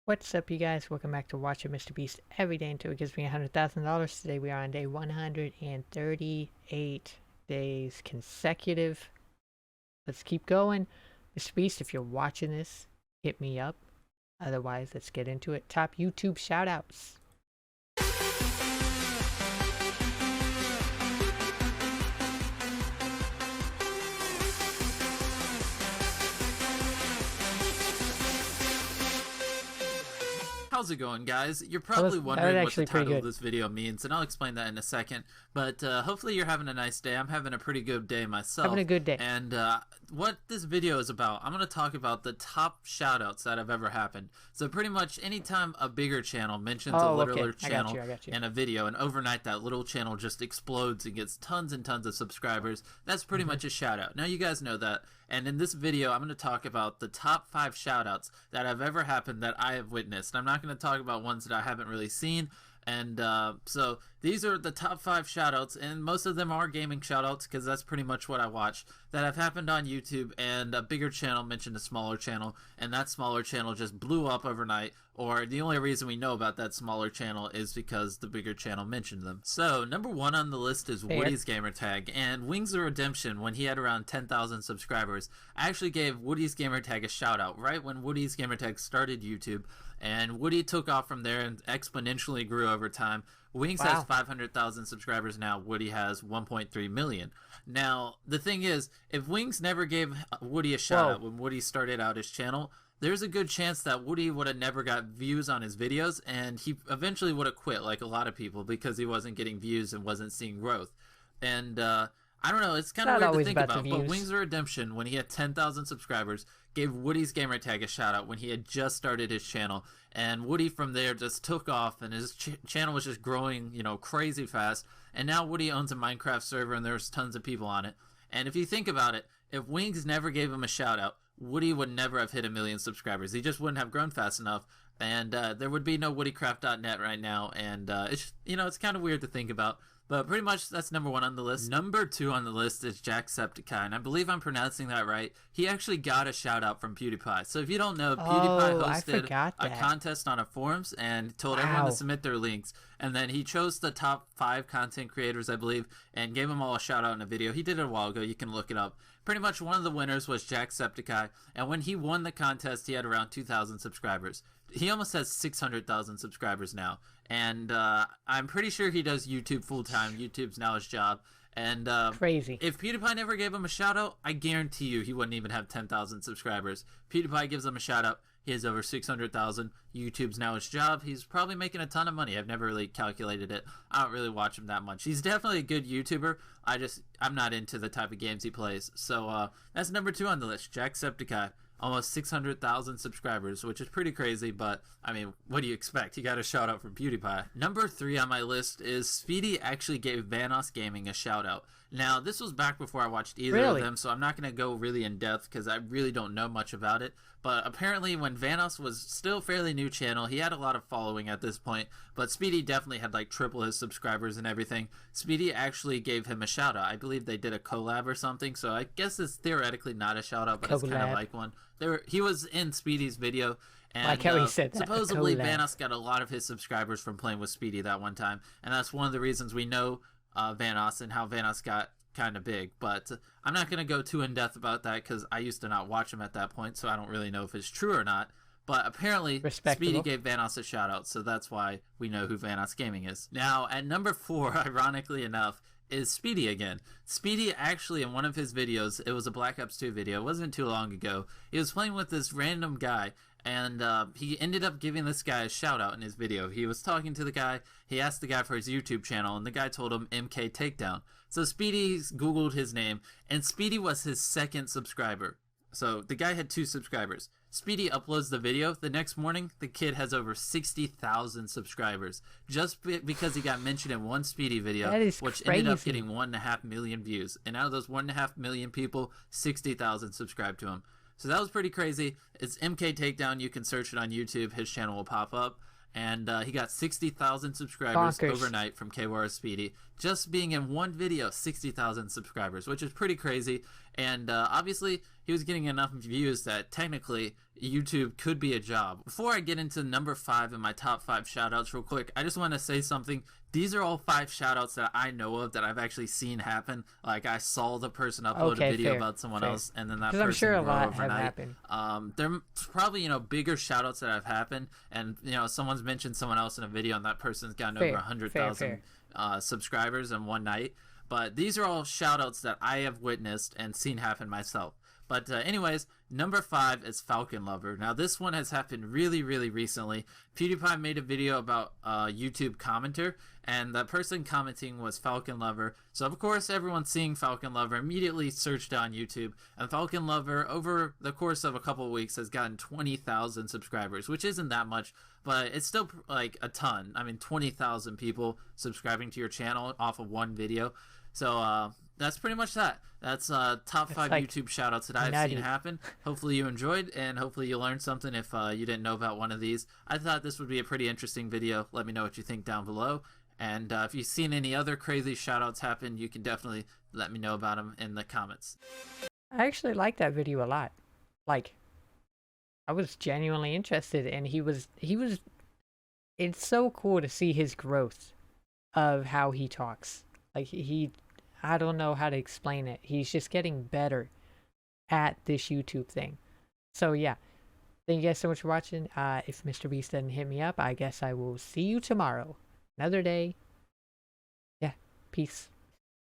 What's up, you guys? Welcome back to watching MrBeast every day until it gives me $100,000. Today we are on day 138 days consecutive. Let's keep going. MrBeast, if you're watching this, hit me up. Otherwise, let's get into it. Top YouTube shoutouts. How's it going, guys? You're probably wondering what the title of this video means, and I'll explain that in a second. But hopefully you're having a nice day. I'm having a pretty good day myself. Having a good day. And what this video is about, I'm going to talk about the top shoutouts that have ever happened. So pretty much anytime a bigger channel mentions a littler channel in a video, and overnight that little channel just explodes and gets tons and tons of subscribers, that's pretty much a shoutout. Now you guys know that. And in this video, I'm going to talk about the top 5 shoutouts that have ever happened that I have witnessed. I'm not going to talk about ones that I haven't really seen. And so these are the top 5 shoutouts, and most of them are gaming shoutouts because that's pretty much what I watch, that have happened on YouTube, and a bigger channel mentioned a smaller channel, and that smaller channel just blew up overnight, or the only reason we know about that smaller channel is because the bigger channel mentioned them. So number 1 on the list is Woody's Gamertag, and Wings of Redemption, when he had around 10,000 subscribers, I actually gave Woody's Gamertag a shout out right when Woody's Gamertag started YouTube, and Woody took off from there and exponentially grew over time. Wings has 500,000 subscribers now. Woody has 1.3 million. Now, the thing is, if Wings never gave Woody a shout out when Woody started out his channel, there's a good chance that Woody would have never got views on his videos, and he eventually would have quit like a lot of people because he wasn't getting views and wasn't seeing growth. And I don't know, it's kind of weird to think about, but Wings of Redemption, when he had 10,000 subscribers, gave Woody's Gamertag a shout out when he had just started his channel, and Woody from there just took off, and his channel was just growing, you know, crazy fast. And now Woody owns a Minecraft server, and there's tons of people on it. And if you think about it, if Wings never gave him a shout out, Woody would never have hit 1 million subscribers. He just wouldn't have grown fast enough, and there would be no woodycraft.net right now. And it's, you know, it's kind of weird to think about. But pretty much that's number 1 on the list. Number 2 on the list is Jacksepticeye, and I believe I'm pronouncing that right. He actually got a shout out from PewDiePie. So if you don't know, PewDiePie hosted a contest on a forums and told everyone to submit their links. And then he chose the top 5 content creators, I believe, and gave them all a shout out in a video. He did it a while ago. You can look it up. Pretty much one of the winners was Jacksepticeye, and when he won the contest, he had around 2,000 subscribers. He almost has 600,000 subscribers now, and I'm pretty sure he does YouTube full-time. YouTube's now his job, and crazy. If PewDiePie never gave him a shout-out, I guarantee you he wouldn't even have 10,000 subscribers. PewDiePie gives him a shout-out. He has over 600,000. YouTube's now his job. He's probably making a ton of money. I've never really calculated it. I don't really watch him that much. He's definitely a good YouTuber. I'm not into the type of games he plays. So that's number 2 on the list, Jacksepticeye. Almost 600,000 subscribers, which is pretty crazy, but I mean, what do you expect? You got a shout out from PewDiePie. Number 3 on my list is Speedy actually gave Vanoss Gaming a shout out. Now, this was back before I watched either of them, so I'm not going to go really in depth because I really don't know much about it. But apparently when Vanoss was still a fairly new channel, he had a lot of following at this point, but Speedy definitely had like triple his subscribers and everything. Speedy actually gave him a shout out. I believe they did a collab or something, so I guess it's theoretically not a shout out, but it's kind of like one. He was in Speedy's video, and like how he said that, supposedly Vanoss got a lot of his subscribers from playing with Speedy that one time, and that's one of the reasons we know Vanoss and how Vanoss got kind of big. But I'm not going to go too in depth about that because I used to not watch him at that point, so I don't really know if it's true or not. But apparently Speedy gave Vanoss a shout out, so that's why we know who Vanoss Gaming is. Now at number 4, ironically enough, is Speedy again. Speedy actually, in one of his videos, it was a Black Ops 2 video, it wasn't too long ago, he was playing with this random guy, and he ended up giving this guy a shout out in his video. He was talking to the guy, he asked the guy for his YouTube channel, and the guy told him MK Takedown. So Speedy Googled his name, and Speedy was his 2nd subscriber. So the guy had 2 subscribers. Speedy uploads the video. The next morning, the kid has over 60,000 subscribers just because he got mentioned in one Speedy video, which ended up getting 1.5 million views. And out of those 1.5 million people, 60,000 subscribed to him. So that was pretty crazy. It's MK Takedown. You can search it on YouTube. His channel will pop up. And he got 60,000 subscribers overnight from KWAR Speedy. just being in one video, 60,000 subscribers, which is pretty crazy. And obviously, he was getting enough views that technically YouTube could be a job. Before I get into number 5 in my top 5 shoutouts real quick, I just want to say something. These are all 5 shoutouts that I know of that I've actually seen happen. Like, I saw the person upload a video about someone else, and then that person I'm sure a lot overnight. have happened. There's probably, you know, bigger shoutouts that have happened, and, you know, someone's mentioned someone else in a video, and that person's gotten over 100,000 subscribers in one night. But these are all shoutouts that I have witnessed and seen happen myself. But anyways, number 5 is Falcon Lover. Now, this one has happened really, really recently. PewDiePie made a video about YouTube commenter, and the person commenting was Falcon Lover. So, of course, everyone seeing Falcon Lover immediately searched on YouTube. And Falcon Lover, over the course of a couple of weeks, has gotten 20,000 subscribers, which isn't that much, but it's still, like, a ton. I mean, 20,000 people subscribing to your channel off of one video. So, that's pretty much that. That's top 5 like YouTube shoutouts that I've seen happen. Hopefully you enjoyed, and hopefully you learned something if you didn't know about one of these. I thought this would be a pretty interesting video. Let me know what you think down below. And if you've seen any other crazy shoutouts happen, you can definitely let me know about them in the comments. I actually liked that video a lot. Like, I was genuinely interested, and he was, it's so cool to see his growth of how he talks. Like, I don't know how to explain it. He's just getting better at this YouTube thing. So yeah, thank you guys so much for watching. If MrBeast doesn't hit me up, I guess I will see you tomorrow. Another day. Yeah, peace.